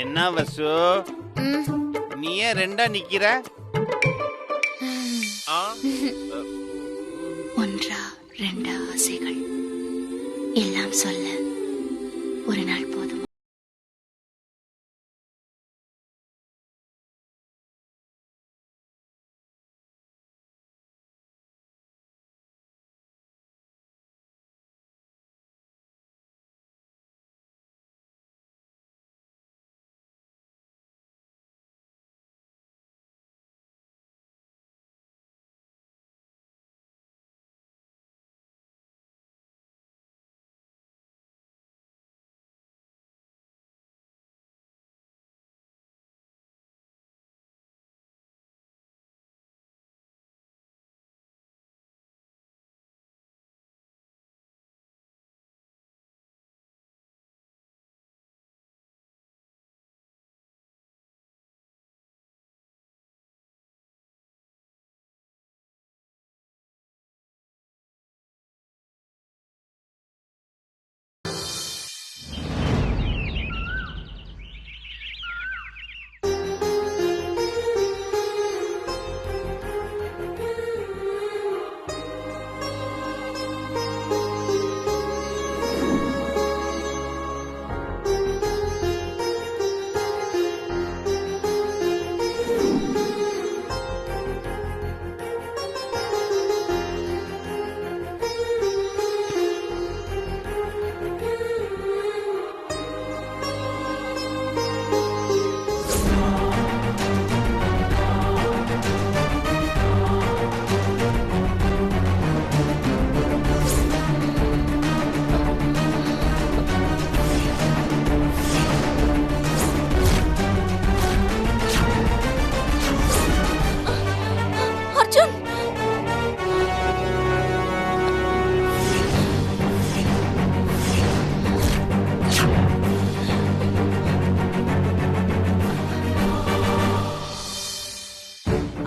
என்ன வசு, நீ ஏன் ரெண்டா நிக்கிற? ஒன்றா ரெண்டா ஆசைகள் எல்லாம் சொல்ல ஒரு நாள் போதும்.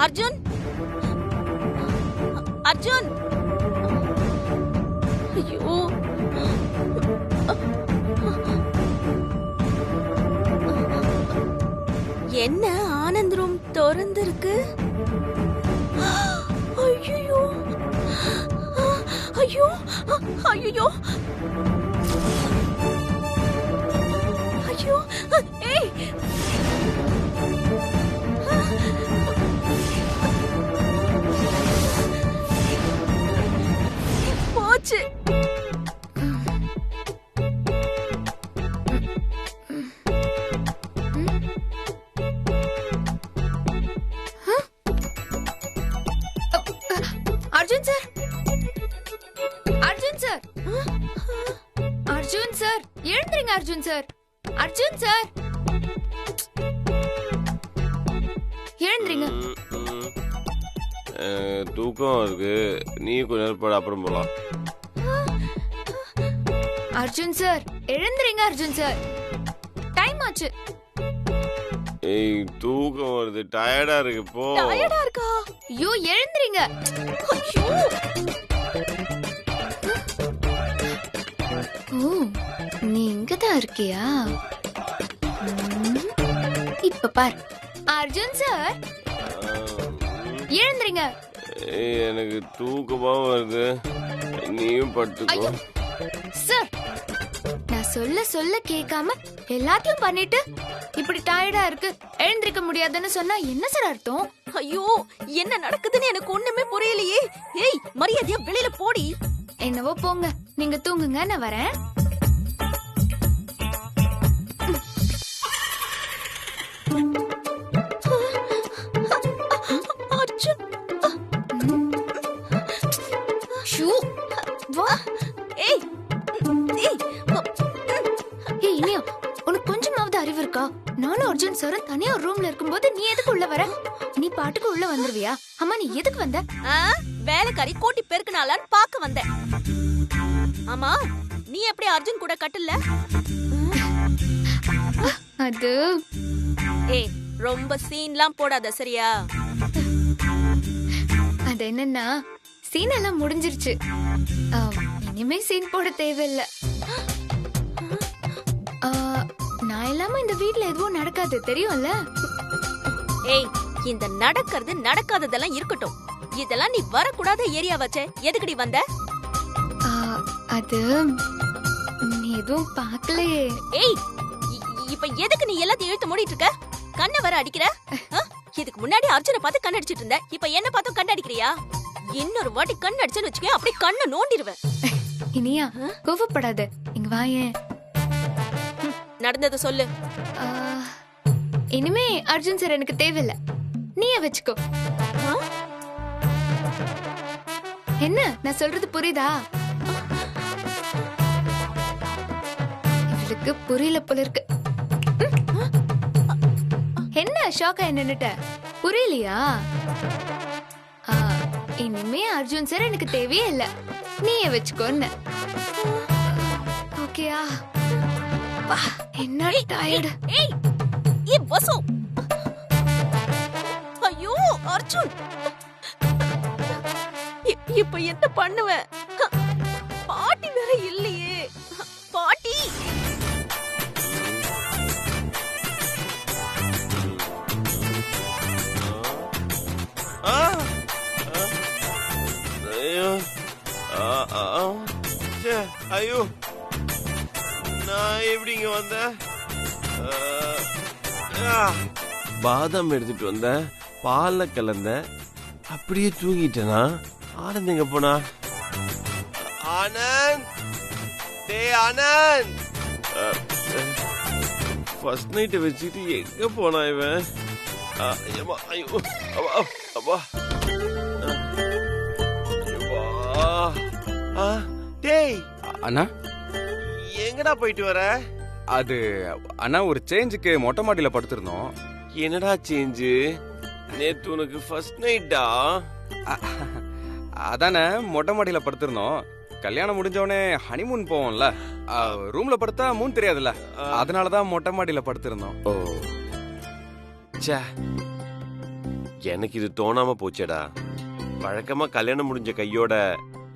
அர்ஜுன், அர்ஜுன், ஐயோ, என்ன ஆனந்த் ரூம் திறந்திருக்கு? ஐயோ, ஐயோ, ஐயோ, ஐயோ, ஏய், போச்சு. Arjun sir, Arjun sir, Arjun sir, எழுந்திருங்க அர்ஜுன் சார், அர்ஜுன் சார், எழுந்திருங்க. தூக்கம் இருக்கு, நீ கொஞ்ச நேரம் போட, அப்புறம் போலாம். அர்ஜுன் சார், எழுந்திருங்க அர்ஜுன் சார், டைம் ஆச்சு. ஏய், தூக்கம் வருது, டயர்டா இருக்கு, போ. டயர்டா இருக்கா? ஐயோ, எழுந்திருங்க. ஐயோ, ஓ, நீ இங்கதான் இருக்கியா? இப்ப பார். அர்ஜுன் சார், எழுந்திருங்க. ஏய், எனக்கு தூக்கமா வருது, நீயும் படுத்துக்கோ. சார், நான் சொல்ல சொல்ல கேட்காம எல்லாத்தையும் பண்ணிட்டு இப்படி டயர்டா இருக்கு, எழுந்திருக்க முடியாதுன்னு சொன்னா என்ன சார் அர்த்தம்? ஐயோ, என்ன நடக்குதுன்னு எனக்கு ஒண்ணுமே புரியலையே. ஏய், மரியாதையா வெளியில போடி. என்னவோ போங்க, நீங்க தூங்குங்க, நான் வரேன். அர்ஜுன், ஷூ, வா. ஏய், ஏய், ஏய் இனியா, உனக்கு கொஞ்சமாவது அறிவு இருக்கா? நானும் அர்ஜுன் சாரும் தனியா ஒரு ரூம்ல இருக்கும்போது நீ எதுக்கு உள்ள வர? நீ பாட்டுக்கு உள்ள வந்துருவியா? அம்மா, நீ எதுக்கு வந்த? வேலைக்காரி கூட்டி பெருக்குனாலான்னு பாக்க வந்தேன். ஆமா, நீ எப்படி அர்ஜுன் கூட கட்டல? அது ஏய், ரொம்ப சீன்லாம் போடாத சரியா? அது என்னன்னா சீன் எல்லாம் முடிஞ்சிருச்சு. இனிமே சீன் போட தேவையில்ல. நான் இல்லாம இந்த வீட்ல எதுவும் நடக்காது தெரியும்ல. ஏய், இந்த நடக்கிறது நடக்காததெல்லாம் இருக்கட்டும். இதெல்லாம் நீ வரக்கூடாத ஏரியா வச்சே. எதுக்குடி வந்த? அது நீ எதுவும் பார்க்கலையே. ஏய், இப்ப எதுக்கு நீ எல்லாத்தையும் இழுத்து மூடிட்டு இருக்க? கண்ணை வர அடிக்கிற? இதுக்கு முன்னாடி அர்ஜுனை பார்த்து கண் அடிச்சிட்டு இருந்த. இப்ப என்ன பார்த்தும் கண் அடிக்கிறியா? இன்னொரு வாட்டி கண் அடிச்சேன்னு வச்சுக்க, அப்படியே கண்ணை நோண்டிடுவேன். இனியா கோவப்படாத, இங்க வாயேன். நடந்ததை சொல்லு. இனிமே அர்ஜுன் சார் எனக்கு தேவையில்ல, நீயே வச்சுக்கோ. என்ன நான் சொல்றது புரியுதா? இவளுக்கு புரியல போல இருக்கு. என்ன ஷாக்கா நின்னுட்ட? புரியலையா? இனிமே அர்ஜுன் சார் எனக்கு தேவையே இல்ல, நீயே வச்சுக்கோன்னு. ஓகேயா? என்ன டயர்டு. ஏய் ஏய் வசு, ஐயோ அர்ஜுன், இப்ப என்ன பண்ணுவேன்? பாட்டி வேற இல்லையே. பாட்டி ஐயோ, நான் எப்படிங்க வந்தேன்? பாதாம் எடுத்துட்டு வந்தேன், பால்ல கலந்தேன், அப்படியே தூங்கிட்டேனா? ஆனந்த் எங்க போனா? ஆனந்த், ஆனந்த், ஃபர்ஸ்ட் நைட்டை வச்சுட்டு எங்க போனா இவன்? ஐயோ அப்பா, டேய் அண்ணா, எங்கடா போயிட்டு வர? அது அண்ணா ஒரு சேஞ்சுக்கு மொட்டை மாடியில படுத்திருந்தோம். என்னடா சேஞ்சு? நேத்து உனக்கு ஃபர்ஸ்ட் நைட்டா? அதானே மொட்டை மாடியில படுத்திருந்தோம். கல்யாணம் முடிஞ்சவனே ஹனிமூன் போவோம்ல, ரூம்ல படுத்தா மூன் தெரியாதுல்ல, அதனாலதான் மொட்டை மாடியில படுத்திருந்தோம். ஓ சே, எனக்கு இது தோணாம போச்சேடா. வழக்கமா கல்யாணம் முடிஞ்ச கையோட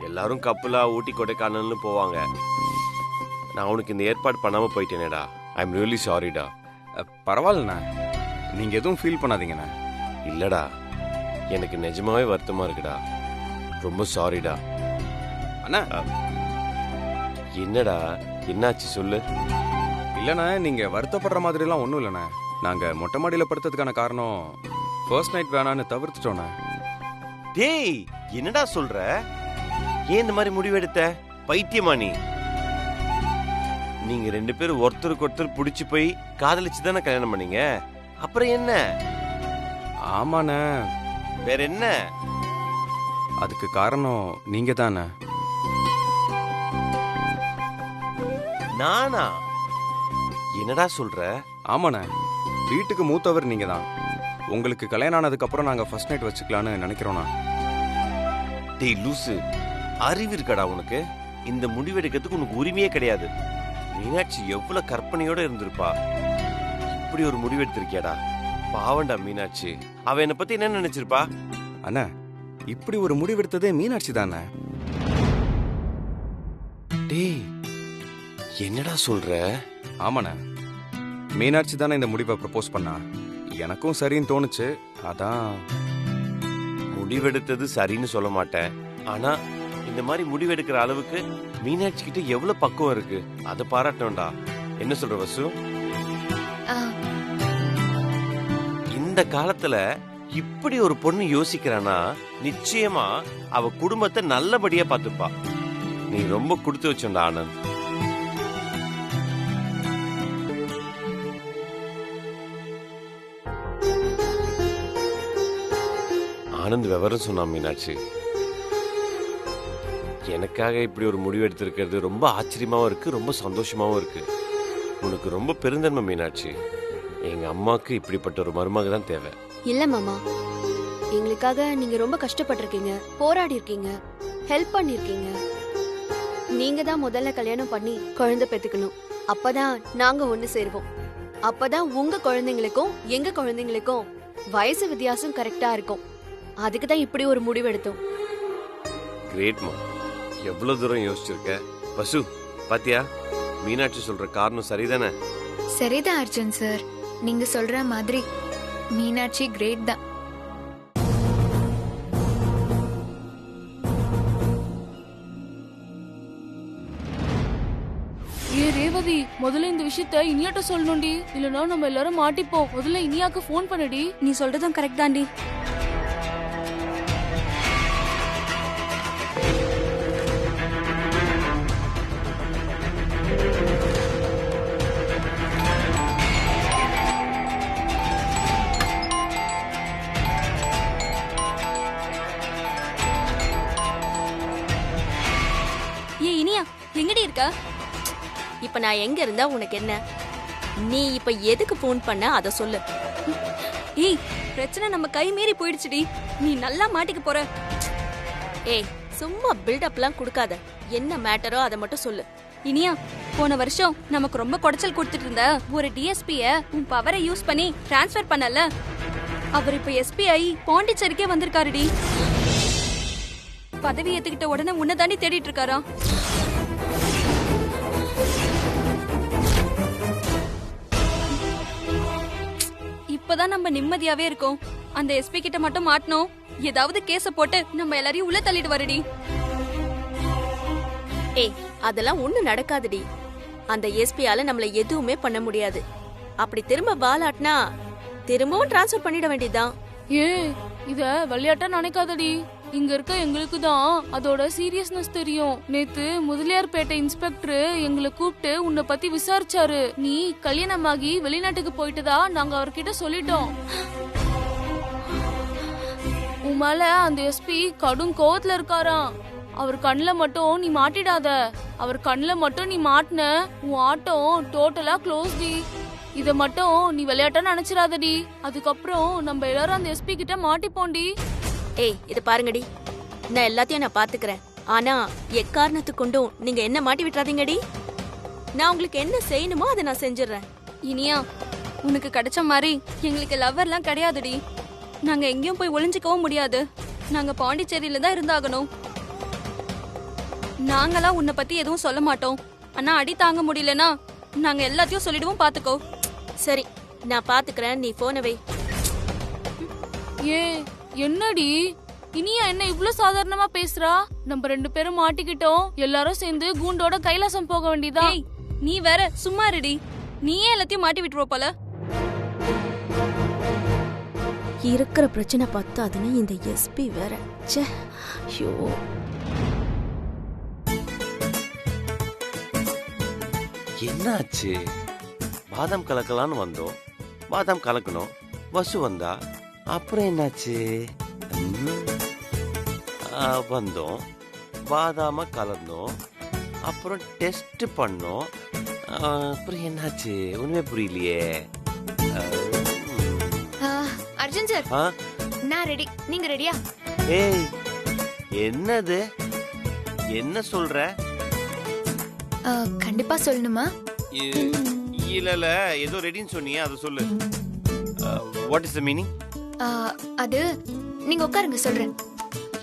எல்லாரும் கப்புலா ஊட்டி கொடைக்கானல்னு போவாங்க. நான் உனக்கு இந்த ஏற்பாடு பண்ணாம போயிட்டேனேடா. ஐ எம் ரியலி சாரிடா. பரவாயில்லண்ணா, நீங்க எதுவும் ஃபீல் பண்ணாதீங்கண்ணா. இல்லடா, எனக்கு நிஜமாவே வருத்தமா இருக்குடா. ரொம்ப சாரிடா. அண்ணா, என்னடா என்னாச்சு சொல்லு. இல்லண்ணா, நீங்க வருத்தப்படுற மாதிரி எல்லாம் ஒண்ணும் இல்லண்ணா. நாங்க மொட்டை மாடியில படுத்ததுக்கான காரணம் ஃபர்ஸ்ட் நைட் வேணான்னு தவிர்த்துட்டோண்ணா. டேய், என்னடா சொல்ற? ஏன் இந்த மாதிரி முடிவெடுத்த? பைத்தியமா நீ? நீங்க ரெண்டு பேரும் ஒருத்தருக்கு ஒருத்தர் பிடிச்சு போய் காதலிச்சு தானே கல்யாணம் பண்ணீங்க. அப்புறம் என்ன? ஆமாண்ணே. வேற என்ன? அதுக்கு காரணம் நீங்க தானே. நானா? என்னடா சொல்ற? ஆமாண்ணே, வீட்டுக்கு மூத்தவர் நீங்க தான். உங்களுக்கு கல்யாணம் ஆனதுக்கு அப்புறம் நாங்க ஃபர்ஸ்ட் நைட் வச்சுக்கலான்னு நினைக்கிறோம்ண்ணா. டேய் லூசு, அறிவு இருக்கடா உனக்கு? இந்த முடிவெடுக்கிறதுக்கு உனக்கு உரிமையே கிடையாது. மீனாட்சி எவ்வளவு கற்பனையோட இருந்திருப்பா. இப்படி ஒரு முடிவெடுத்திருக்கியாடா. பாவண்டா மீனாட்சி. அவ என்னை பத்தி என்ன நினைச்சிருப்பா? அண்ணா, இப்படி ஒரு முடிவெடுத்ததே மீனாட்சி தானே. டேய், என்னடா சொல்ற? ஆமாண்ணே, மீனாட்சி தானே இந்த முடிவை ப்ரப்போஸ் பண்ணா. எனக்கும் சரின்னு தோணுச்சு, அதான். முடிவெடுத்தது சரின்னு சொல்ல மாட்டேன், ஆனா இந்த மாதிரி முடிவெடுக்கிற அளவுக்கு மீனாட்சி கிட்ட எவ்வளவு பக்குவம் இருக்கு, அதை பாராட்டணும்டா. என்ன சொல்ற வசு? இந்த காலத்துல இப்படி ஒரு பொண்ணு யோசிக்கிறானா நிச்சயமா அவ குடும்பத்தை நல்லபடியா பாத்துப்பா. நீ ரொம்ப கொடுத்து வச்சோண்டா ஆனந்த். ஆனந்த் விவரம் சொன்னா மீனாட்சி. எனக்காக இப்படி ஒரு முடிவு எடுத்திருக்கிறது ரொம்ப ஆச்சரியமாவும் இருக்கு, ரொம்ப சந்தோஷமாவும் இருக்கு. உனக்கு ரொம்ப பெருந்தன்மை மீனாட்சி. எங்க அம்மாக்கு இப்படிப்பட்ட ஒரு மருமக தான் தேவை. இல்ல மாமா, எங்களுக்காக நீங்க ரொம்ப கஷ்டப்பட்டிருக்கீங்க, போராடி இருக்கீங்க, ஹெல்ப் பண்ணிருக்கீங்க. நீங்க தான் முதல்ல கல்யாணம் பண்ணி குழந்தை பெத்துக்கணும். அப்பதான் நாங்க ஒண்ணு சேருவோம். அப்பதான் உங்க குழந்தைங்களுக்கும் எங்க குழந்தைங்களுக்கும் வயசு வித்தியாசம் கரெக்டா இருக்கும். அதுக்கு தான் இப்படி ஒரு முடிவு எடுத்தோம். கிரேட்மா, எவ்வளவு தூரம் யோசிச்சிருக்க. வசு பாத்தியா, மீனாட்சி சொல்ற காரணம் சரிதானே? சரிதான் அர்ஜுன் சார், நீங்க சொல்ற மாதிரி மீனாட்சி கிரேட் தான். ஏ ரேவதி, முதல்ல இந்த விஷயத்த இனியாட்ட சொல்லணும்டி, இல்லனா நம்ம எல்லாரும் மாட்டிப்போம். முதல்ல இனியாக்கு ஃபோன் பண்ணுடி. நீ சொல்றதும் கரெக்ட் தான்டி. ஏ இனியா, எங்கடி இருக்க? இப்ப நான் எங்க இருந்தா உனக்கு என்ன? நீ இப்ப எதுக்கு ஃபோன் பண்ண அத சொல்லு. ஏய், பிரச்சனை நம்ம கை மீறி போயிடுச்சுடி. நீ நல்லா மாட்டிக்க போற. ஏய், சும்மா பில்டப்லாம் கொடுக்காத. என்ன மேட்டரோ அதை மட்டும் சொல்லு. இனியா, போன வருஷம் நமக்கு ரொம்ப குடைச்சல் கொடுத்துட்டு இருந்த ஒரு டிஎஸ்பிய உன் பவரை யூஸ் பண்ணி டிரான்ஸ்ஃபர் பண்ணல. அவர் இப்ப எஸ்பி ஆகி பாண்டிச்சேரிக்கே வந்திருக்காருடி. பதவி ஏத்துக்கிட்ட உடனே உன்னை தாண்டி தேடிட்டு இருக்காரா? இப்பதான் நம்ம நிம்மதியாவே இருக்கோம். அந்த எஸ்பி கிட்ட மட்டும் மாட்டணும், ஏதாவது கேஸ போட்டு நம்ம எல்லாரையும் உள்ள தள்ளிட்டு வரடி. ஏய், அதெல்லாம் ஒண்ணு நடக்காதுடி. அந்த எஸ்பியால நம்மள எதுவுமே பண்ண முடியாது. அப்படி திரும்ப பாலாட்னா திரும்பவும் டிரான்ஸ்ஃபர் பண்ணிட வேண்டியதுதான். ஏ, இத விளையாட்டா நினைக்காதடி. இங்க இருக்க எங்களுக்கு தான் அதோட சீரியஸ்னஸ் தெரியும். நேத்து முதலியார்பேட்டை இன்ஸ்பெக்டர் எங்களை கூப்பிட்டு உன்னை பத்தி விசாரிச்சாரு. நீ கல்யாணமாகி வெளிநாட்டுக்கு போயிட்டதா நாங்க அவர்கிட்ட சொல்லிட்டோம். உன் மேல அந்த எஸ்பி கடும் கோவத்துல இருக்காராம். அவர் கண்ணுல மட்டும் நீ மாட்டிடாத. அவர் கண்ணுல மட்டும் நீ மாட்டின, உன் ஆட்டம் டோட்டலா க்ளோஸ்டி. இத மட்டும் நீ விளையாட்டா நினைச்சிடாதடி. அதுக்கப்புறம் நம்ம எல்லாரும் அந்த எஸ்பி கிட்ட மாட்டிப்போண்டி. ஏய், இது பாருங்கடி, நான் எல்லாத்தையும் நான் பாத்துக்கிறேன். ஆனா எக்காரணத்து கொண்டும் நீங்க என்ன மாட்டி விட்டுறாதீங்கடி. நான் உங்களுக்கு என்ன செய்யணுமோ அதை நான் செஞ்சிடறேன். இனியா, உனக்கு கிடைச்ச மாதிரி எங்களுக்கு லவ்வர்லாம் கிடையாதுடி. நாங்க எங்கேயும் போய் ஒளிஞ்சிக்கவும் முடியாது. நாங்க பாண்டிச்சேரியில தான் இருந்தாகணும். நாங்களாம் உன்னை பத்தி எதுவும் சொல்ல மாட்டோம். ஆனா அடி தாங்க முடியலனா நாங்க எல்லாத்தையும் சொல்லிடுவோம், பாத்துக்கோ. சரி, நான் பாத்துக்கிறேன், நீ போன வை. ஏ, என்னடி இனியா என்ன இவ்ளோ சாதாரணமா பேசுறா? நம்ம 2 பேரும் மாட்டிக்கிட்டோம். எல்லாரும் சேர்ந்து கூண்டோட கைலாசம் போக வேண்டியதா. நீ வேற சும்மா இருடி. நீயே எல்லாத்தையும் மாட்டி விட்டுருவ போல. இருக்கிற பிரச்சனை பத்தாதுன்னு இந்த எஸ்பி வேற. ச்சே, ஐயோ. என்னாச்சு? பாதாம் கலக்கலான்னு வந்தோம், பாதாம் கலக்கணும், வசு வந்தா, அப்புறம் என்னாச்சு? வந்தோம், பாதாம கலந்தோம், அப்புறம் டெஸ்ட் பண்ணோம், அப்புறம் என்னாச்சு? ஒண்ணுமே புரியலையே. அர்ஜுன் சார், நான் ரெடி. நீங்க ரெடியா? ஏய், என்னது? என்ன சொல்ற? கண்டிப்பா சொல்லணுமா? இல்ல, ஏதோ ரெடின்னு சொன்னியே, அதை சொல்லு. What is the meaning? அது நீங்க உட்காருங்க, சொல்றேன்.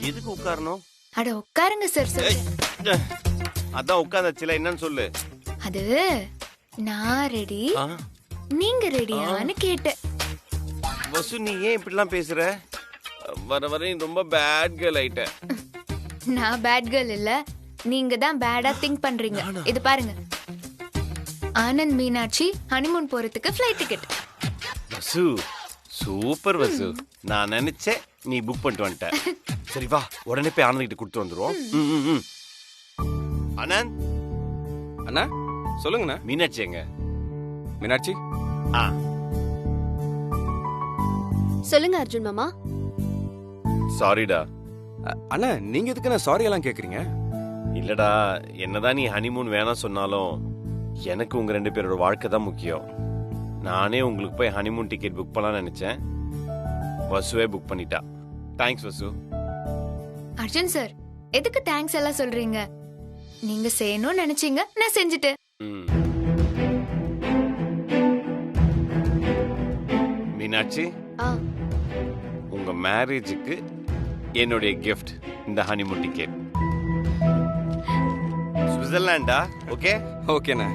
எதுக்கு உட்காரணும்? அட உட்காருங்க சார், சொல்றேன். அதான் உட்கார்ந்தாச்சுல, என்னன்னு சொல்லு. அது நான் ரெடி, நீங்க ரெடியான்னு கேட்டேன். வசு, நீ ஏன் இப்படிலாம் பேசுற? வர வர நீ ரொம்ப பேட் கேர்ள் ஆயிட்ட. நான் பேட் கேர்ள் இல்ல, நீங்க தான் பேடா திங்க் பண்றீங்க. இது பாருங்க, ஆனந்த் மீனாட்சி ஹனிமூன் போறதுக்கு ஃப்ளைட் டிக்கெட். வசு, சூப்பர் வசு. நான் நினைச்சேன் நீ புக் பண்ணிட்டு வந்துட்ட. சரி வா, உடனே போய் ஆனந்த் கிட்ட கொடுத்து வந்துருவோம். ஆனந்த் அண்ணா, சொல்லுங்கண்ணா. மீனாட்சி எங்க? மீனாட்சி, சொல்லுங்க அர்ஜுன் மாமா. சாரிடா. அண்ணா, நீங்க எதுக்குண்ணா சாரி எல்லாம் கேக்குறீங்க? இல்லடா, என்னதான் நீ ஹனிமூன் வேணாம் சொன்னாலும் எனக்கு உங்க 2 பேரோட வாழ்க்கை தான் முக்கியம். நானே உங்களுக்கு போய் ஹனிமூன் டிக்கெட் புக் பண்ணலாம்னு நினைச்சேன். வசுவே புக் பண்ணிட்டா. தேங்க்ஸ் வசு. அர்ஜுன் சார், எதுக்கு தேங்க்ஸ் எல்லாம் சொல்றீங்க? நீங்க செய்யணும்னு நினைச்சீங்க, நான் செஞ்சுட்டேன். ம். மீனாட்சி, ஆ உங்க மேரேஜுக்கு என்னுடைய கிஃப்ட் இந்த ஹனிமூன் டிக்கெட். சுவிட்சர்லாண்டா? ஓகே ஓகேண்ணே.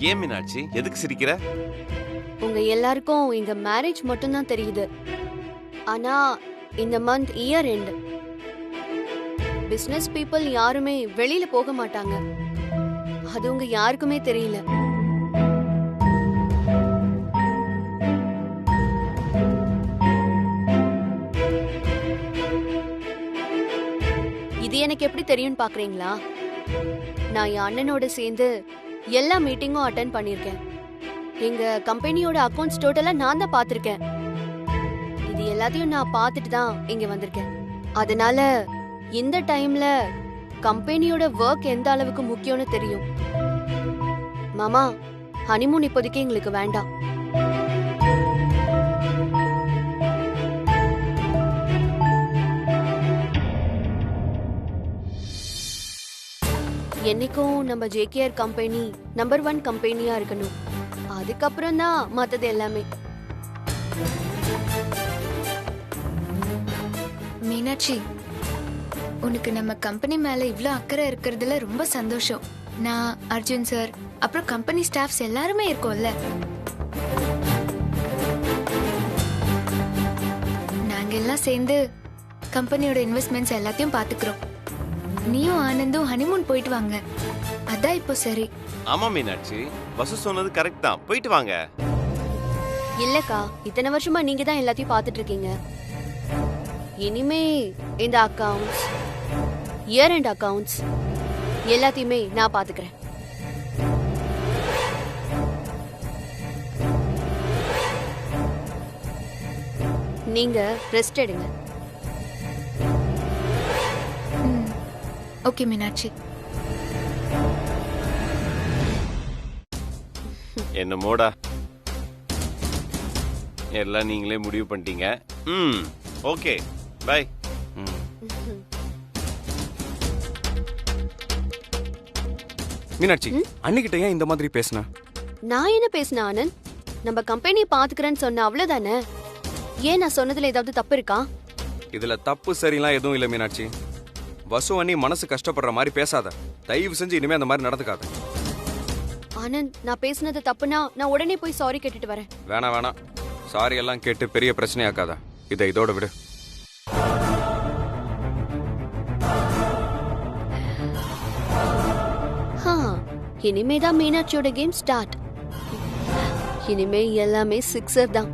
ஏன் மீனாட்சி எதுக்கு சிரிக்கிற? உங்க எல்லாருக்கும் எங்க மேரேஜ் மட்டும்தான் தெரியுது. ஆனா இந்த month year end. Business people யாருமே வெளியில போக மாட்டாங்க. அது உங்க யாருக்குமே தெரியல. இது எனக்கு எப்படி தெரியும்னு பாக்குறீங்களா? நான் என் அண்ணனோட சேர்ந்து எல்லா மீட்டிங்கும் அட்டென்ட் பண்ணிருக்கேன். எங்க கம்பெனியோட அக்கவுண்ட்ஸ் டோட்டலா நான் தான் பாத்திருக்கேன். இது எல்லாத்தையும் நான் பார்த்துட்டு தான் இங்க வந்திருக்கேன். அதனால இந்த டைம்ல கம்பெனியோட ஒர்க் எந்த அளவுக்கு முக்கியம்னு தெரியும். மாமா, ஹனிமூன் இப்போதைக்கு எங்களுக்கு வேண்டாம். என்னைக்கும் நம்ம ஜேகேஆர் கம்பெனி நம்பர் 1 கம்பெனியா இருக்கணும். அதுக்கப்புறம் தான் மத்தது எல்லாமே. மீனாட்சி, உனக்கு நம்ம கம்பெனி மேல இவ்ளோ அக்கறை இருக்கிறதுல ரொம்ப சந்தோஷம். நான், அர்ஜுன் சார், அப்புறம் கம்பெனி ஸ்டாஃப்ஸ் எல்லாருமே இருக்கோம்ல. நாங்க எல்லாம் சேர்ந்து கம்பெனியோட இன்வெஸ்ட்மெண்ட்ஸ் எல்லாத்தையும் பாத்துக்கிறோம். நீயும் ஆனந்தும் ஹனிமூன் போயிட்டு வாங்க. அதான் இப்போ சரி. ஆமா மீனாட்சி, வசு சொன்னது கரெக்ட் தான். போயிட்டு வாங்க. இல்லக்கா, இத்தனை வருஷமா நீங்க தான் எல்லாத்தையும் பார்த்துட்டு இருக்கீங்க. இனிமே இந்த அக்கவுண்ட்ஸ், இயர் எண்ட் அக்கவுண்ட்ஸ் எல்லாத்தையுமே நான் பாத்துக்கிறேன். நீங்க ரெஸ்ட் எடுங்க. ஓகே மீனாட்சி. என்னமோடா, எல்லாம் நீங்களே முடிவு பண்ணிட்டீங்க. Okay, by. மீனாட்சி, அன்னிக்கிட்ட ஏன் இந்த மாதிரி பேசுன? நான் என்ன பேசினேன் ஆனந்த்? நம்ம கம்பெனியை பாத்துக்கிறேன்னு சொன்ன அவ்வளவுதானே. ஏன் நான் சொன்னதுல ஏதாவது தப்பு இருக்கா? இதுல தப்பு சரிலாம் எதுவும் இல்ல மீனாட்சி. வசு அண்ணி மனசு கஷ்டப்படுற மாதிரி பேசாத. தயவு செஞ்சு இனிமே அந்த மாதிரி நடந்துக்காத. ஆனந்த், நான் பேசுனது தப்புனா நான் உடனே போய் சாரி கேட்டுட்டு வரேன். வேணாம். சாரி எல்லாம் கேட்டு பெரிய பிரச்சனையாக்காத. இதை இதோட விடு. இனிமேதான் மீனாட்சியோட கேம் ஸ்டார்ட். இனிமே எல்லாமே சிக்ஸர் தான்.